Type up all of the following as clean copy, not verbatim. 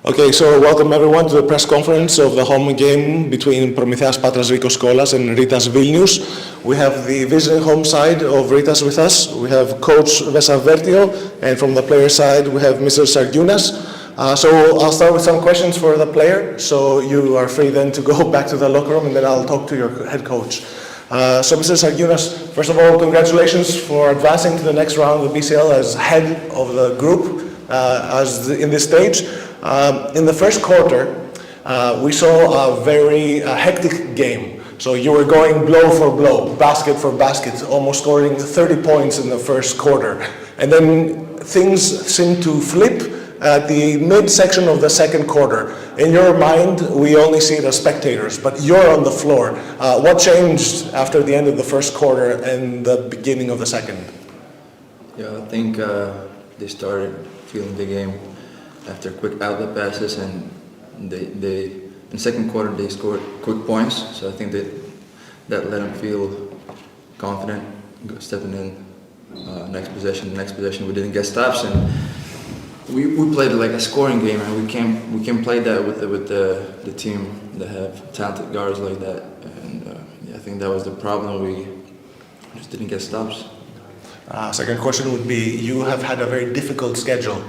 Okay, so welcome everyone to the press conference of the home game between Promitheas Patras, Vikos and Rytas Vilnius. We have the visiting home side of Rytas with us. We have Coach 𝗪𝗪𝗪𝗪, and from the player side we have Mr. 𝗪𝗪𝗪𝗪. So I'll start with some questions for the player. So you are free then to go back to the locker room, and then I'll talk to your head coach. So Mr. 𝗪𝗪𝗪𝗪, first of all, congratulations for advancing to the next round of the BCL as head of the group in this stage. In the first quarter, we saw a very hectic game. So you were going blow for blow, basket for basket, almost scoring 30 points in the first quarter. And then things seemed to flip at the midsection of the second quarter. In your mind, we only see it as spectators, but you're on the floor. What changed after the end of the first quarter and the beginning of the second? Yeah, I think they started feeling the game after quick outlet passes, and they in second quarter they scored quick points. So I think that let them feel confident stepping in. Next possession we didn't get stops, and we played like a scoring game, and we can play that with the team that have talented guards like that. And yeah, I think that was the problem. We just didn't get stops. Second question would be, you have had a very difficult schedule.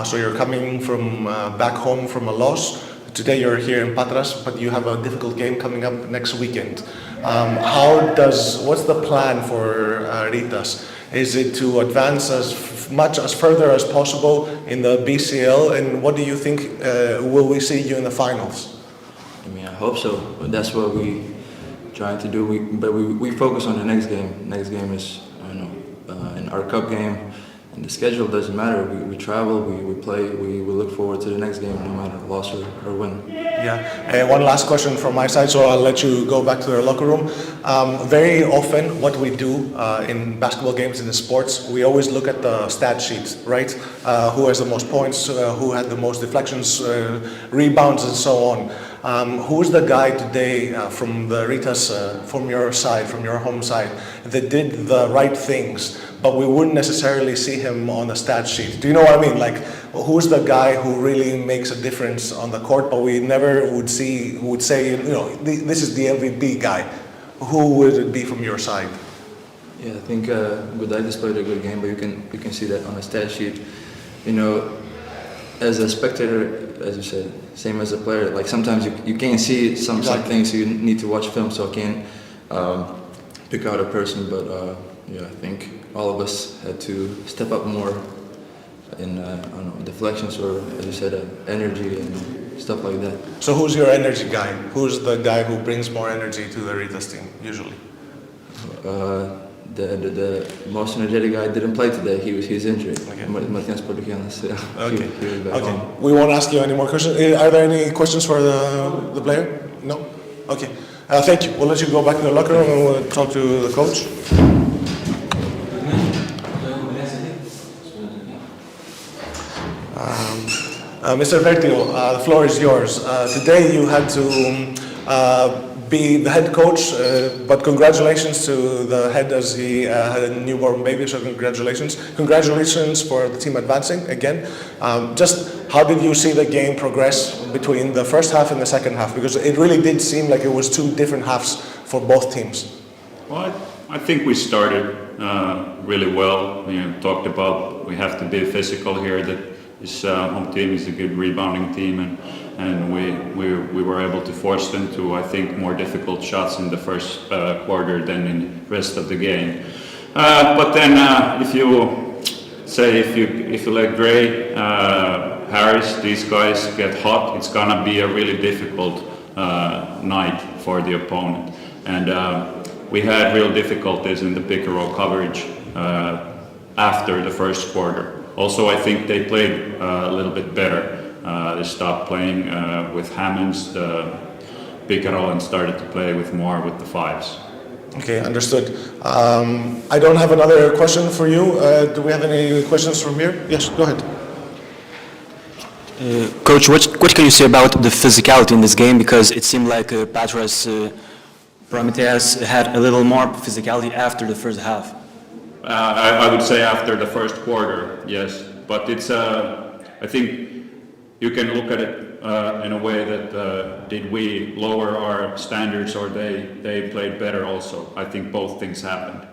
So you're coming from back home from a loss. Today you're here in Patras, but you have a difficult game coming up next weekend. What's the plan for Rytas? Is it to advance as further as possible in the BCL? And what do you think, will we see you in the finals? I mean, I hope so. That's what we trying to do. We focus on the next game. Next game is, in our cup game. And the schedule doesn't matter. We travel, we play, we look forward to the next game, no matter loss or win. Yeah. One last question from my side, so I'll let you go back to the locker room. Very often, what we do in basketball games, in the sports, we always look at the stat sheets, right? Who has the most points, who had the most deflections, rebounds, and so on. Who's the guy today from the Rytas, from your side, from your home side, that did the right things, but we wouldn't necessarily see him on the stat sheet? Do you know what I mean? Like, who's the guy who really makes a difference on the court, but we never would say, this is the MVP guy? Who would it be from your side? Yeah, I think Rytas played a good game, but you can see that on the stat sheet. As a spectator, as you said, same as a player, like sometimes you can't see some things, so you need to watch film, so I can't pick out a person, but yeah, I think all of us had to step up more in deflections, or as you said, energy and stuff like that. So who's your energy guy? Who's the guy who brings more energy to the Rytas team, usually? The most energetic guy didn't play today. He's injured. Okay. 𝗪𝗪𝗪𝗪𝗪. Okay. Okay. We won't ask you any more questions. Are there any questions for the player? No? Okay. Thank you. We'll let you go back to the locker room and we'll talk to the coach. Mr. 𝗪𝗪𝗪𝗪, the floor is yours. Today you had to be the head coach, but congratulations to the head as he had a newborn baby, so congratulations. Congratulations for the team advancing again. Just how did you see the game progress between the first half and the second half? Because it really did seem like it was two different halves for both teams. Well, I think we started really well. We talked about we have to be physical here, that this home team is a good rebounding team, and we were able to force them to, I think, more difficult shots in the first quarter than in the rest of the game. But then if you let Gray, Harris, these guys get hot, it's gonna be a really difficult night for the opponent. And we had real difficulties in the pick and roll coverage after the first quarter. Also, I think they played a little bit better. They stopped playing with Hammonds, pick and roll, and started to play with the fives. Okay, understood. I don't have another question for you. Do we have any questions from here? Yes, go ahead. Coach, what can you say about the physicality in this game? Because it seemed like Patras, Promitheas had a little more physicality after the first half. I would say after the first quarter, yes. But it's, I think you can look at it in a way that did we lower our standards or they played better also. I think both things happened.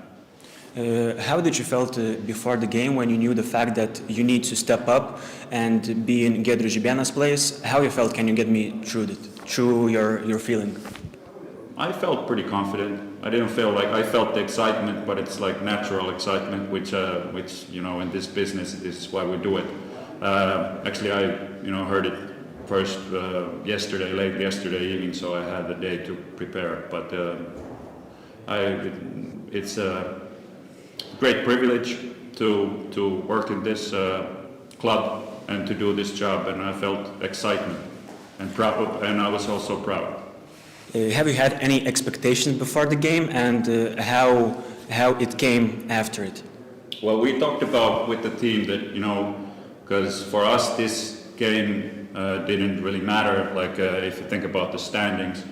How did you felt before the game when you knew the fact that you need to step up and be in Giedrius Žibėnas' place? How you felt? Can you get me through your feeling? I felt pretty confident. I didn't feel like I felt the excitement, but it's like natural excitement, which you know, in this business is why we do it. Actually, I heard it first late yesterday evening, so I had the day to prepare. But it's a great privilege to work in this club and to do this job, and I felt excitement and proud, and I was also proud. Have you had any expectations before the game, and how it came after it? Well, we talked about with the team that, because for us this game didn't really matter, like if you think about the standings,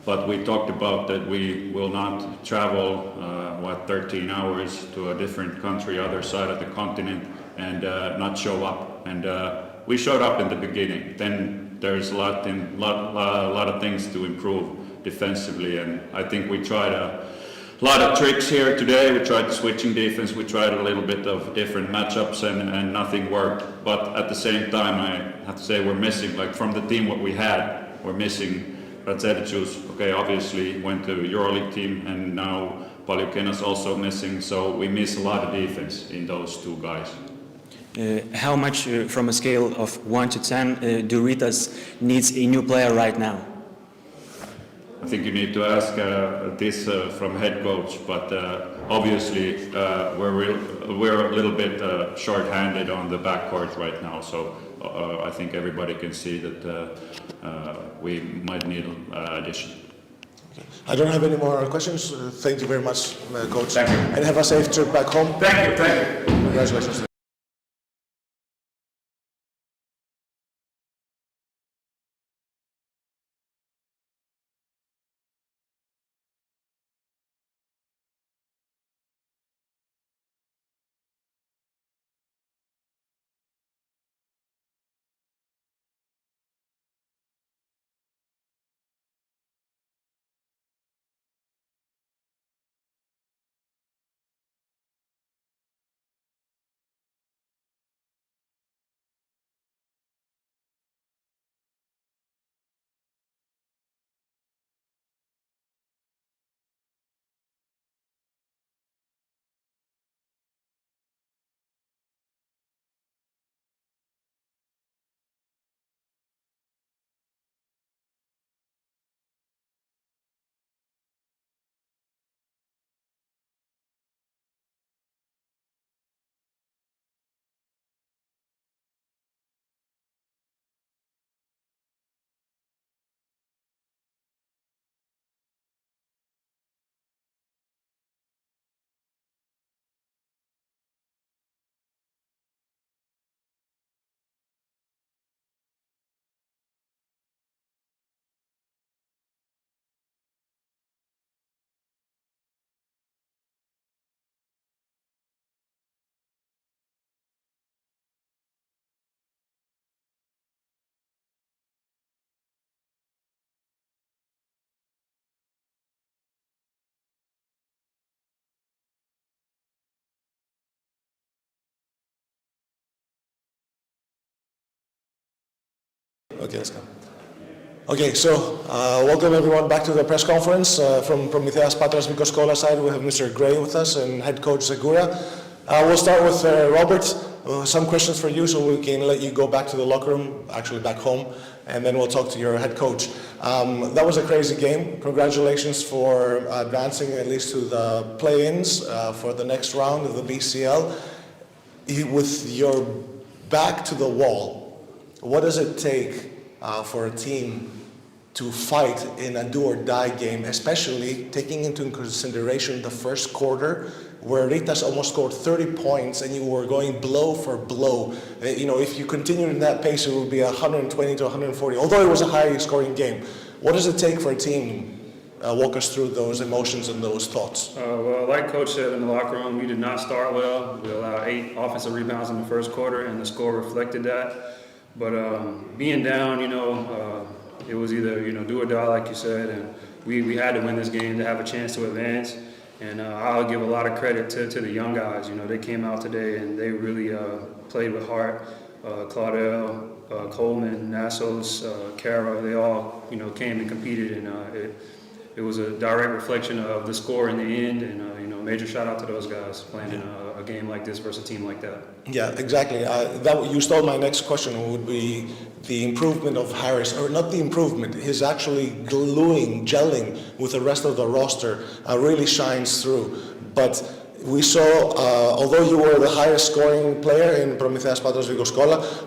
but we talked about that we will not travel 13 hours to a different country, other side of the continent, and not show up. And we showed up in the beginning. Then there's a lot of things to improve defensively, and I think we tried a lot of tricks here today. We tried switching defense, we tried a little bit of different matchups, and nothing worked. But at the same time, I have to say we're missing, like from the team what we had, we're missing 𝗪𝗘𝗟𝗖𝗢𝗠𝗘, okay, obviously went to EuroLeague team, and now 𝗪𝗘𝗟𝗖𝗍 also missing, so we miss a lot of defense in those two guys. How much, from a scale of 1 to 10, do Rytas needs a new player right now? I think you need to ask this from head coach, but obviously we're a little bit short-handed on the backcourt right now, so I think everybody can see that we might need addition. I don't have any more questions. Thank you very much, Coach. Thank you. And have a safe trip back home. Thank you. Congratulations. Okay, let's go. Okay, so welcome everyone back to the press conference. From Promitheas Patras Vikos side, we have Mr. Gray with us and head coach Zagura. We'll start with Robert. Some questions for you so we can let you go back to the locker room, actually back home, and then we'll talk to your head coach. That was a crazy game. Congratulations for advancing at least to the play-ins for the next round of the BCL. With your back to the wall, what does it take for a team to fight in a do-or-die game, especially taking into consideration the first quarter where Rytas almost scored 30 points and you were going blow for blow? If you continued in that pace, it would be 120 to 140, although it was a high-scoring game. What does it take for a team? Walk us through those emotions and those thoughts. Well, like Coach said in the locker room, we did not start well. We allowed 8 offensive rebounds in the first quarter, and the score reflected that. But being down, it was either, do or die, like you said, and we had to win this game to have a chance to advance. And I'll give a lot of credit to the young guys. They came out today and they really played with heart. Claudel, Coleman, Nassos, Kara, they all, came and competed, and it was a direct reflection of the score in the end, and major shout out to those guys playing in a game like this versus a team like that. Yeah, exactly. You stole my next question. Would be the improvement of Harris, or not the improvement, his actually gelling with the rest of the roster really shines through. But we saw, although you were the highest scoring player in Promitheas Patras Vikos,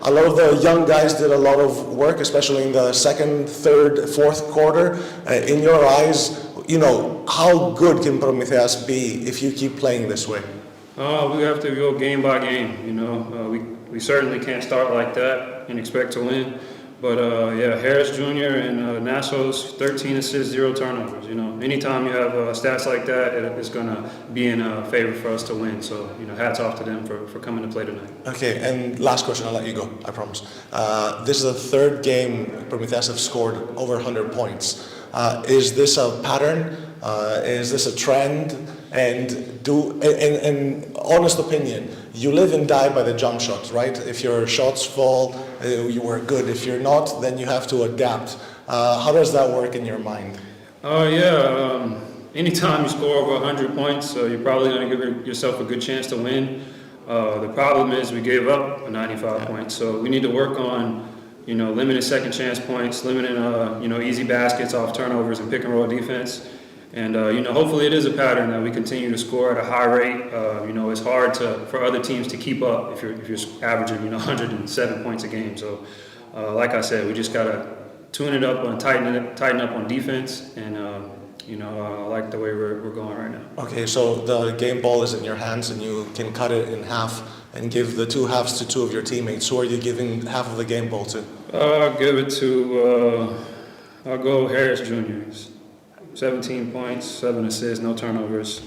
a lot of the young guys did a lot of work, especially in the second, third, fourth quarter. In your eyes, how good can Promitheas be if you keep playing this way? We have to go game by game. We certainly can't start like that and expect to win. But Harris Jr. and Nassos, 13 assists, 0 turnovers. Anytime you have stats like that, it's going to be in favor for us to win. So, hats off to them for coming to play tonight. Okay, and last question, I'll let you go, I promise. This is the third game Promitheas have scored over 100 points. Is this a pattern? Is this a trend? And in honest opinion, you live and die by the jump shots, right? If your shots fall, you were good. If you're not, then you have to adapt. How does that work in your mind? Anytime you score over 100 points, you're probably going to give yourself a good chance to win. The problem is we gave up 95 points, so we need to work on limited second chance points, limiting easy baskets off turnovers and pick and roll defense. And hopefully it is a pattern that we continue to score at a high rate. It's hard for other teams to keep up if you're averaging 107 points a game. So like I said, we just gotta tune it up and tighten up on defense, and I like the way we're going right now. Okay, so the game ball is in your hands and you can cut it in half and give the two halves to two of your teammates. Who are you giving half of the game ball to? I'll give it to I'll go Harris Jr. 17 points, 7 assists, no turnovers,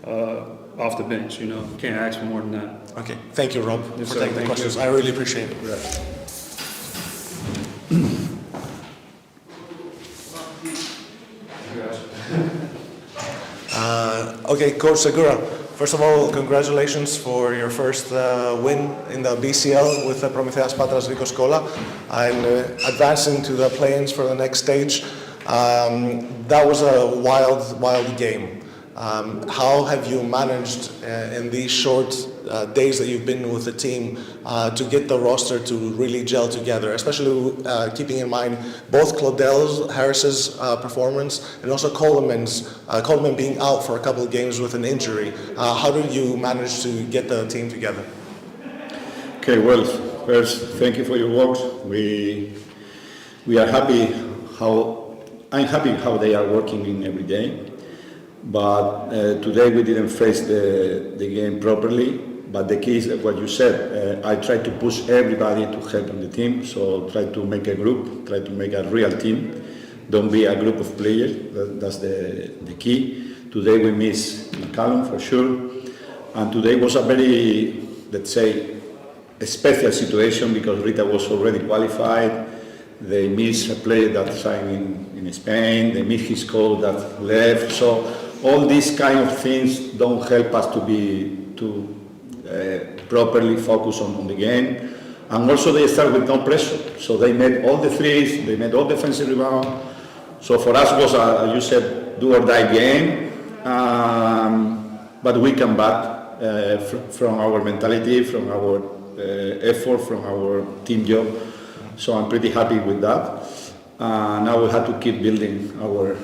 off the bench. Can't ask for more than that. Okay, thank you, Rob, Yes, for sir. taking the Thank questions. you. I really appreciate it. Okay, Coach Segura, first of all, congratulations for your first win in the BCL with the Promitheas Patras Vikos and advancing to the play-ins for the next stage. That was a wild game. How have you managed in these short days that you've been with the team to get the roster to really gel together, especially keeping in mind both Harris's performance and also Coleman being out for a couple of games with an injury? How did you manage to get the team together? Okay, well, first, thank you for your words. We are happy I'm happy how they are working in every day. But today we didn't face the game properly. But the key is what you said. I tried to push everybody to help on the team. So try to make a group, try to make a real team. Don't be a group of players. That's the key. Today we miss Callum for sure. And today was a very, let's say, a special situation because Rita was already qualified. They missed a player that signed in Spain. They missed his coach that left. So all these kind of things don't help us to properly focus on the game. And also they start with no pressure. So they made all the threes, they made all defensive rebound. So for us it was, as you said, do or die game. But we come back from our mentality, from our effort, from our team job. So I'm pretty happy with that. Now we have to keep building our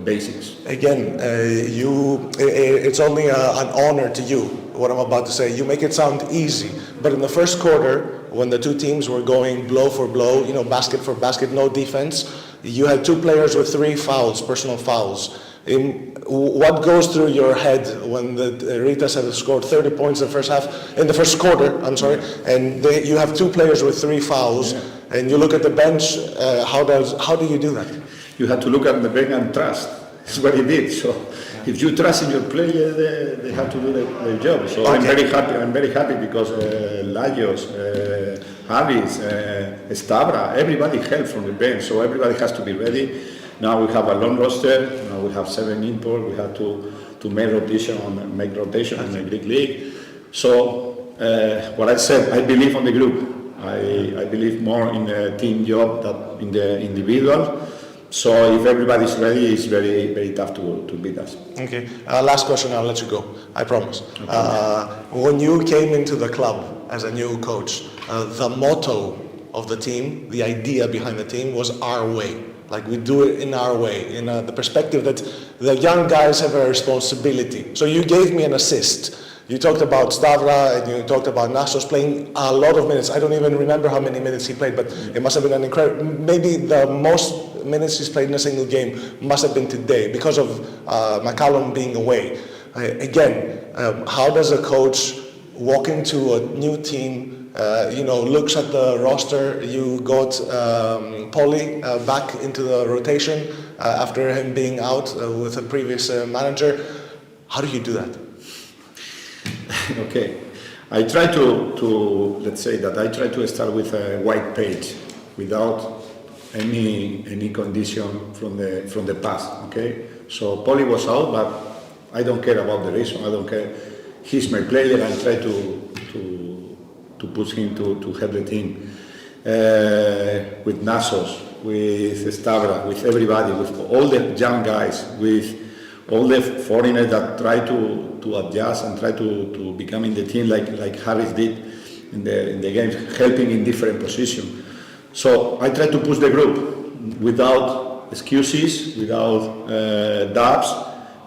basics. Again, it's only an honor to you, what I'm about to say. You make it sound easy, but in the first quarter, when the two teams were going blow for blow, basket for basket, no defense, you had two players with 3 fouls, personal fouls. What goes through your head when the Rytas have scored 30 points in the first quarter, and you have 2 players with 3 fouls, and you look at the bench, how do you do that? You have to look at the bench and trust. That's what he did. So if you trust in your player, they have to do their job. So okay. I'm very happy because Lajos, Harris, Stavra, everybody helped from the bench, so everybody has to be ready. Now we have a long roster. Now we have 7 imports. We have to make rotation on the Greek league. So what I said, I believe on the group. I believe more in the team job than in the individual. So if everybody's ready, it's very, very tough to beat us. Okay. Last question, I'll let you go. I promise. When you came into the club as a new coach, the motto of the team, the idea behind the team was our way. Like we do it in our way, in the perspective that the young guys have a responsibility. So you gave me an assist. You talked about Stavra and you talked about Nassos playing a lot of minutes. I don't even remember how many minutes he played, but it must have been an incredible, maybe the most minutes he's played in a single game must have been today because of McCallum being away. Again, how does a coach walk into a new team, looks at the roster, you got Polly back into the rotation after him being out with a previous manager. How do you do that? Okay, I try to let's say that I try to start with a white page without any condition from the past. Okay, so Polly was out, but I don't care about the reason. I don't care. He's my player, and try to push him to help the team. With Nassos, with Stavra, with everybody, with all the young guys, with all the foreigners that try to adjust and try to become in the team like Harris did in the games, helping in different positions. So I try to push the group without excuses, without doubts,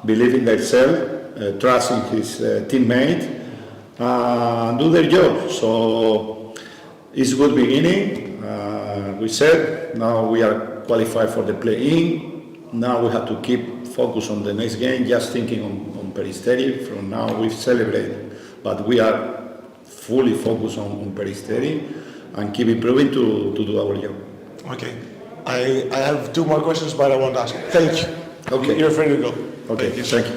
believing themselves, trusting his teammate, and do their job. So it's a good beginning. We said now we are qualified for the play-in. Now we have to keep focus on the next game, just thinking on Peristeri. From now we celebrate, but we are fully focused on Peristeri and keep improving to do our job. Okay. I have 2 more questions, but I won't ask. Thank you. Okay. You're free to go. Okay, thank you.